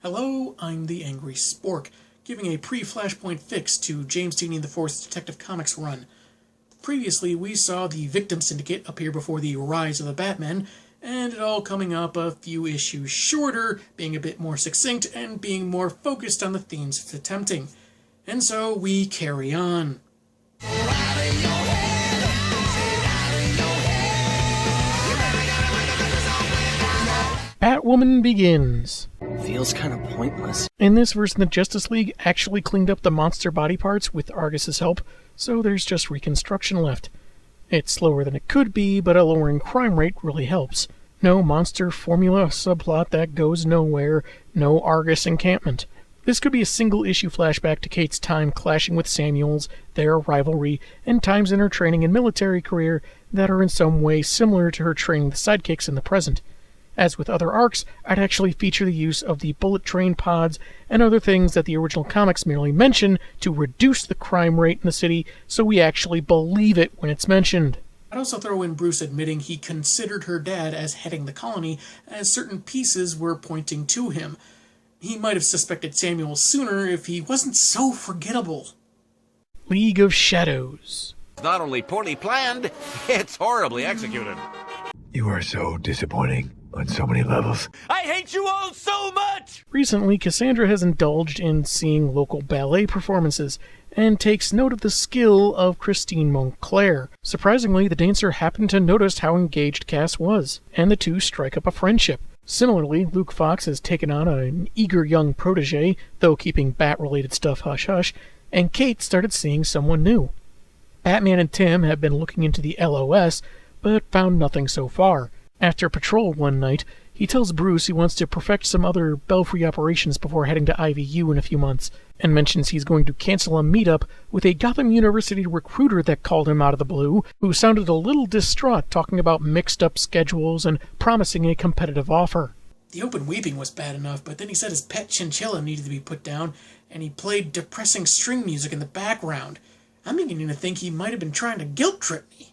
Hello, I'm the Angry Spork, giving a pre-Flashpoint fix to James Tynion IV's Detective Comics run. Previously, we saw the Victim Syndicate appear before the rise of the Batman, and it all coming up a few issues shorter, being a bit more succinct, and being more focused on the themes it's attempting. And so we carry on. Batwoman begins. Feels kind of pointless. In this version, the Justice League actually cleaned up the monster body parts with Argus's help, so there's just reconstruction left. It's slower than it could be, but a lowering crime rate really helps. No monster formula subplot that goes nowhere, no Argus encampment. This could be a single-issue flashback to Kate's time clashing with Samuels, their rivalry, and times in her training and military career that are in some way similar to her training the sidekicks in the present. As with other arcs, I'd actually feature the use of the bullet train pods and other things that the original comics merely mention to reduce the crime rate in the city so we actually believe it when it's mentioned. I'd also throw in Bruce admitting he considered her dad as heading the colony, as certain pieces were pointing to him. He might have suspected Samuel sooner if he wasn't so forgettable. League of Shadows. It's not only poorly planned, it's horribly executed. You are so disappointing on so many levels. I hate you all so much! Recently, Cassandra has indulged in seeing local ballet performances and takes note of the skill of Christine Montclair. Surprisingly, the dancer happened to notice how engaged Cass was, and the two strike up a friendship. Similarly, Luke Fox has taken on an eager young protege, though keeping Bat-related stuff hush-hush, and Kate started seeing someone new. Batman and Tim have been looking into the LOS, but found nothing so far. After patrol one night, he tells Bruce he wants to perfect some other Belfry operations before heading to IVU in a few months, and mentions he's going to cancel a meetup with a Gotham University recruiter that called him out of the blue, who sounded a little distraught talking about mixed-up schedules and promising a competitive offer. The open weeping was bad enough, but then he said his pet chinchilla needed to be put down, and he played depressing string music in the background. I'm beginning to think he might have been trying to guilt-trip me.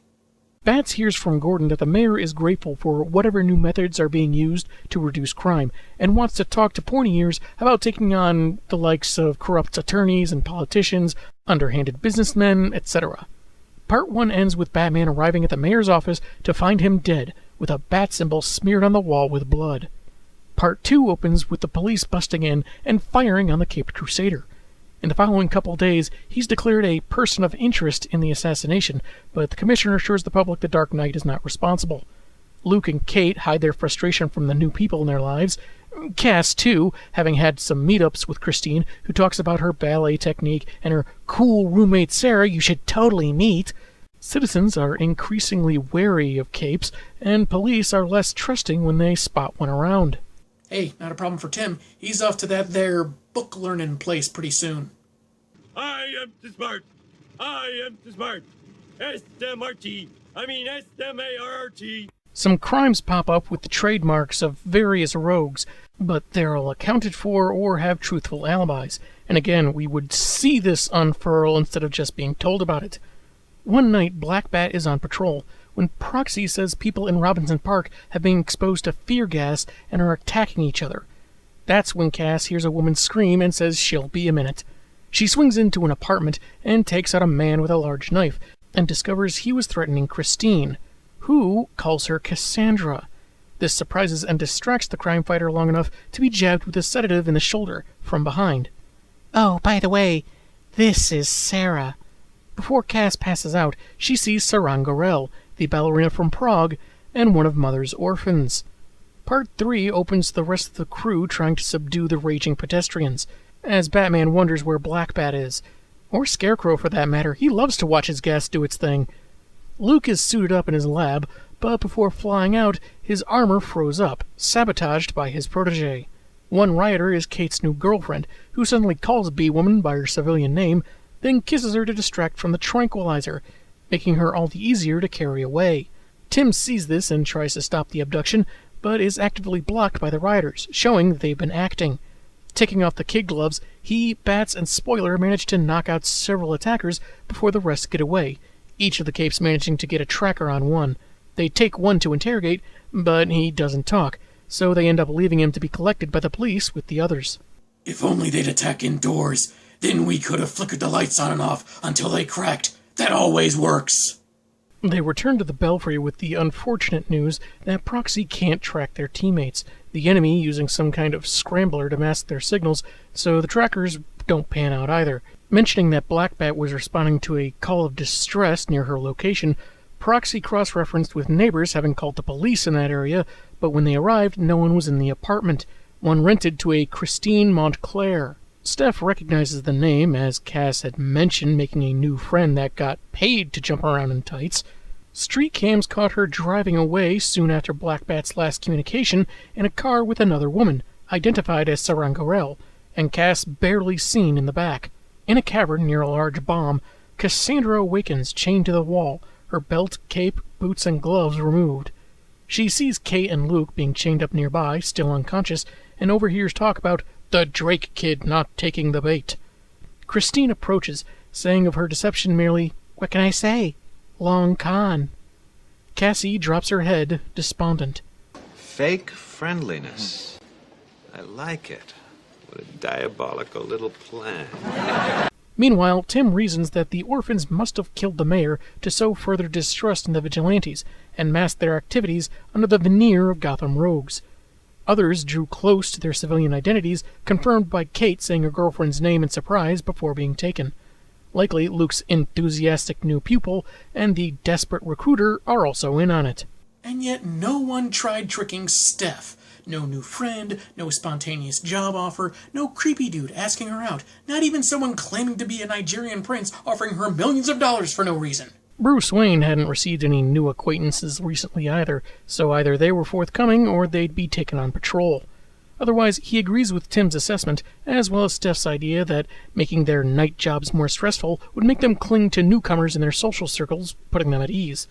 Bats hears from Gordon that the mayor is grateful for whatever new methods are being used to reduce crime, and wants to talk to Pointy Ears about taking on the likes of corrupt attorneys and politicians, underhanded businessmen, etc. Part 1 ends with Batman arriving at the mayor's office to find him dead, with a bat symbol smeared on the wall with blood. Part 2 opens with the police busting in and firing on the Caped Crusader. In the following couple days, he's declared a person of interest in the assassination, but the commissioner assures the public the Dark Knight is not responsible. Luke and Kate hide their frustration from the new people in their lives. Cass, too, having had some meetups with Christine, who talks about her ballet technique and her cool roommate Sarah you should totally meet. Citizens are increasingly wary of capes, and police are less trusting when they spot one around. Hey, not a problem for Tim. He's off to that there book-learning place pretty soon. I am too smart. I am too smart. S-M-R-T. I mean S-M-A-R-R-T. Some crimes pop up with the trademarks of various rogues, but they're all accounted for or have truthful alibis. And again, we would see this unfurl instead of just being told about it. One night, Black Bat is on patrol, when Proxy says people in Robinson Park have been exposed to fear gas and are attacking each other. That's when Cass hears a woman scream and says she'll be a minute. She swings into an apartment and takes out a man with a large knife, and discovers he was threatening Christine, who calls her Cassandra. This surprises and distracts the crime fighter long enough to be jabbed with a sedative in the shoulder from behind. Oh, by the way, this is Sarah. Before Cass passes out, she sees Saran Gorel, the ballerina from Prague, and one of Mother's orphans. Part 3 opens the rest of the crew trying to subdue the raging pedestrians, as Batman wonders where Black Bat is. Or Scarecrow, for that matter. He loves to watch his gas do its thing. Luke is suited up in his lab, but before flying out, his armor froze up, sabotaged by his protege. One rioter is Kate's new girlfriend, who suddenly calls Batwoman by her civilian name, then kisses her to distract from the tranquilizer, making her all the easier to carry away. Tim sees this and tries to stop the abduction, but is actively blocked by the rioters, showing they've been acting. Taking off the kid gloves, he, Bats, and Spoiler manage to knock out several attackers before the rest get away, each of the capes managing to get a tracker on one. They take one to interrogate, but he doesn't talk, so they end up leaving him to be collected by the police with the others. If only they'd attack indoors, then we could have flickered the lights on and off until they cracked. That always works. They return to the Belfry with the unfortunate news that Proxy can't track their teammates, the enemy using some kind of scrambler to mask their signals, so the trackers don't pan out either. Mentioning that Black Bat was responding to a call of distress near her location, Proxy cross-referenced with neighbors having called the police in that area, but when they arrived, no one was in the apartment, one rented to a Christine Montclair. Steph recognizes the name, as Cass had mentioned making a new friend that got paid to jump around in tights. Street cams caught her driving away soon after Black Bat's last communication in a car with another woman, identified as Sarangorel, and Cass barely seen in the back. In a cavern near a large bomb, Cassandra awakens chained to the wall, her belt, cape, boots, and gloves removed. She sees Kate and Luke being chained up nearby, still unconscious, and overhears talk about the Drake kid not taking the bait. Christine approaches, saying of her deception merely, "What can I say? Long con." Cassie drops her head, despondent. Fake friendliness. I like it. What a diabolical little plan. Meanwhile, Tim reasons that the orphans must have killed the mayor to sow further distrust in the vigilantes, and mask their activities under the veneer of Gotham rogues. Others drew close to their civilian identities, confirmed by Kate saying her girlfriend's name in surprise before being taken. Likely, Luke's enthusiastic new pupil and the desperate recruiter are also in on it. And yet no one tried tricking Steph. No new friend, no spontaneous job offer, no creepy dude asking her out, not even someone claiming to be a Nigerian prince offering her millions of dollars for no reason. Bruce Wayne hadn't received any new acquaintances recently either, so either they were forthcoming or they'd be taken on patrol. Otherwise, he agrees with Tim's assessment, as well as Steph's idea that making their night jobs more stressful would make them cling to newcomers in their social circles, putting them at ease.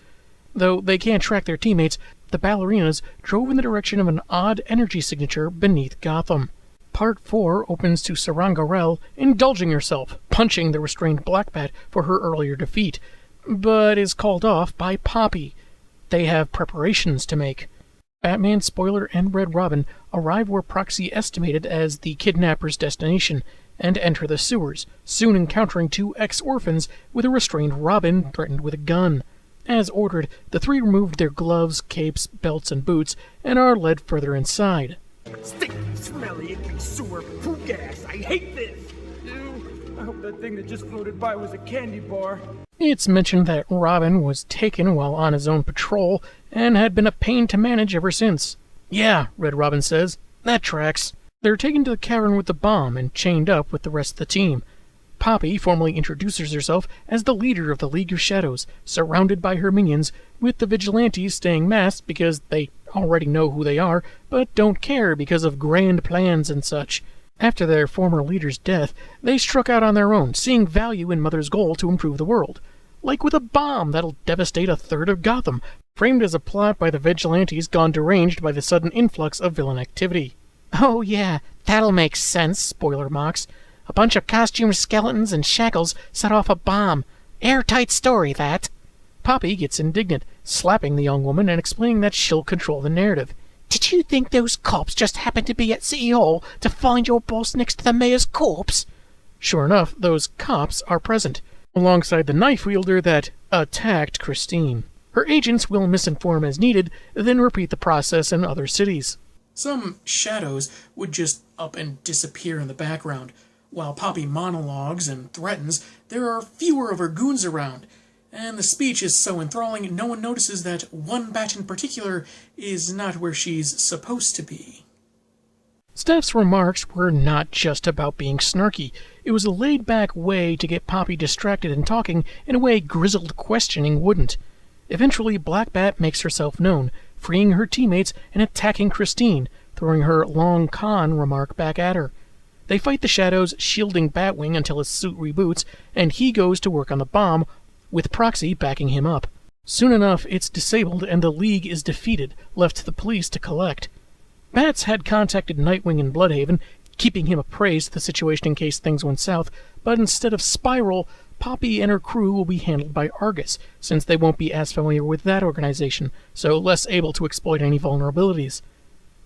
Though they can't track their teammates, the ballerinas drove in the direction of an odd energy signature beneath Gotham. Part 4 opens to Sarangorel indulging herself, punching the restrained Black Bat for her earlier defeat, but is called off by Poppy. They have preparations to make. Batman, Spoiler, and Red Robin arrive where Proxy estimated as the kidnapper's destination, and enter the sewers, soon encountering 2 ex-orphans with a restrained Robin threatened with a gun. As ordered, the 3 removed their gloves, capes, belts, and boots, and are led further inside. Stinky, smelly, icky sewer poop gas. I hate this. Ew. I hope that thing that just floated by was a candy bar. It's mentioned that Robin was taken while on his own patrol, and had been a pain to manage ever since. Yeah, Red Robin says, that tracks. They're taken to the cavern with the bomb and chained up with the rest of the team. Poppy formally introduces herself as the leader of the League of Shadows, surrounded by her minions, with the vigilantes staying masked because they already know who they are, but don't care because of grand plans and such. After their former leader's death, they struck out on their own, seeing value in Mother's goal to improve the world. Like with a bomb that'll devastate a third of Gotham, framed as a plot by the vigilantes gone deranged by the sudden influx of villain activity. Oh yeah, that'll make sense, Spoiler mocks. A bunch of costumed skeletons and shackles set off a bomb. Airtight story, that. Poppy gets indignant, slapping the young woman and explaining that she'll control the narrative. Did you think those cops just happened to be at City Hall to find your boss next to the mayor's corpse? Sure enough, those cops are present, alongside the knife wielder that attacked Christine. Her agents will misinform as needed, then repeat the process in other cities. Some shadows would just up and disappear in the background. While Poppy monologues and threatens, there are fewer of her goons around, and the speech is so enthralling no one notices that one bat in particular is not where she's supposed to be. Steph's remarks were not just about being snarky. It was a laid-back way to get Poppy distracted and talking in a way grizzled questioning wouldn't. Eventually, Black Bat makes herself known, freeing her teammates and attacking Christine, throwing her long con remark back at her. They fight the shadows, shielding Batwing until his suit reboots, and he goes to work on the bomb, with Proxy backing him up. Soon enough, it's disabled and the League is defeated, left to the police to collect. Bats had contacted Nightwing in Bloodhaven, keeping him appraised of the situation in case things went south, but instead of Spiral, Poppy and her crew will be handled by Argus, since they won't be as familiar with that organization, so less able to exploit any vulnerabilities.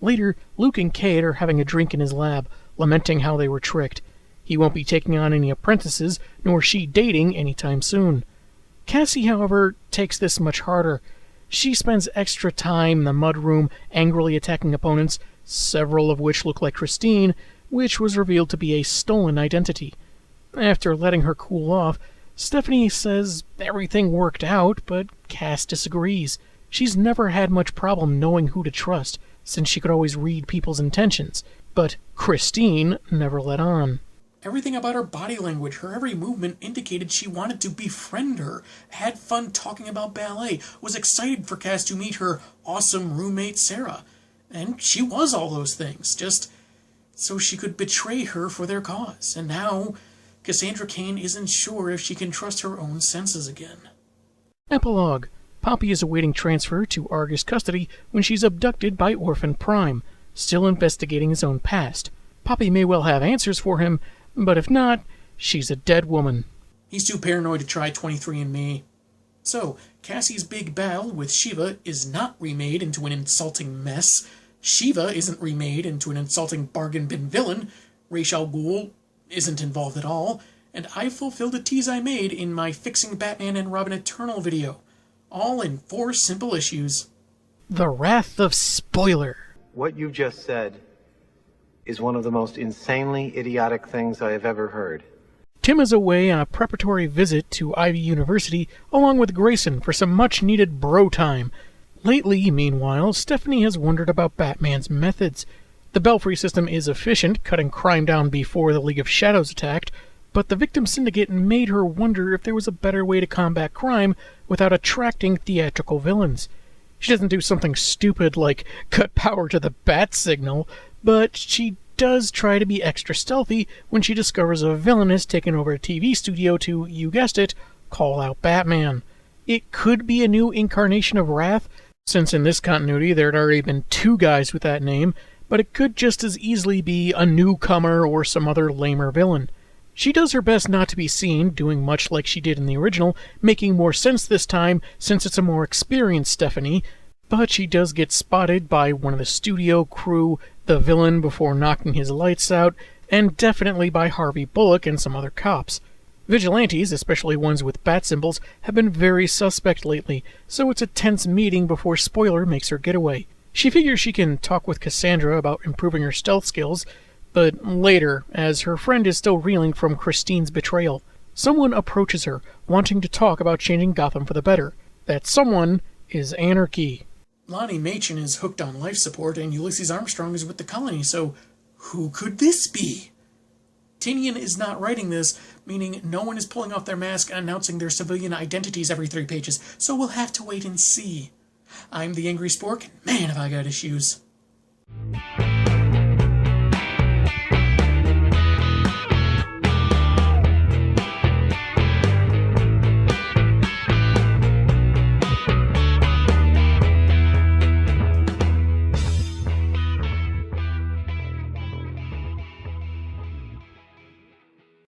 Later, Luke and Kate are having a drink in his lab, lamenting how they were tricked. He won't be taking on any apprentices, nor she dating anytime soon. Cassie, however, takes this much harder. She spends extra time in the mudroom angrily attacking opponents, several of which look like Christine, which was revealed to be a stolen identity. After letting her cool off, Stephanie says everything worked out, but Cass disagrees. She's never had much problem knowing who to trust, since she could always read people's intentions, but Christine never let on. Everything about her body language, her every movement indicated she wanted to befriend her, had fun talking about ballet, was excited for Cass to meet her awesome roommate Sarah. And she was all those things, just so she could betray her for their cause. And now, Cassandra Cain isn't sure if she can trust her own senses again. Epilogue. Poppy is awaiting transfer to Argus custody when she's abducted by Orphan Prime, still investigating his own past. Poppy may well have answers for him, but if not, she's a dead woman. He's too paranoid to try 23andMe. So, Cassie's big battle with Shiva is not remade into an insulting mess. Shiva isn't remade into an insulting bargain bin villain. Ra's al Ghul isn't involved at all. And I fulfilled a tease I made in my Fixing Batman and Robin Eternal video. All in 4 simple issues. The Wrath of Spoiler. What you just said is one of the most insanely idiotic things I have ever heard. Tim is away on a preparatory visit to Ivy University along with Grayson for some much-needed bro time. Lately, meanwhile, Stephanie has wondered about Batman's methods. The Belfry system is efficient, cutting crime down before the League of Shadows attacked, but the Victim Syndicate made her wonder if there was a better way to combat crime without attracting theatrical villains. She doesn't do something stupid like cut power to the bat signal, but she does try to be extra stealthy when she discovers a villain has taken over a TV studio to, you guessed it, call out Batman. It could be a new incarnation of Wrath, since in this continuity there had already been 2 guys with that name, but it could just as easily be a newcomer or some other lamer villain. She does her best not to be seen, doing much like she did in the original, making more sense this time since it's a more experienced Stephanie, but she does get spotted by one of the studio crew, the villain before knocking his lights out, and definitely by Harvey Bullock and some other cops. Vigilantes, especially ones with bat symbols, have been very suspect lately, so it's a tense meeting before Spoiler makes her getaway. She figures she can talk with Cassandra about improving her stealth skills, but later, as her friend is still reeling from Christine's betrayal. Someone approaches her, wanting to talk about changing Gotham for the better. That someone is Anarchy. Lonnie Machin is hooked on life support, and Ulysses Armstrong is with the colony, so who could this be? Tinian is not writing this, meaning no one is pulling off their mask and announcing their civilian identities every 3 pages, so we'll have to wait and see. I'm the Angry Spork, and man have I got issues.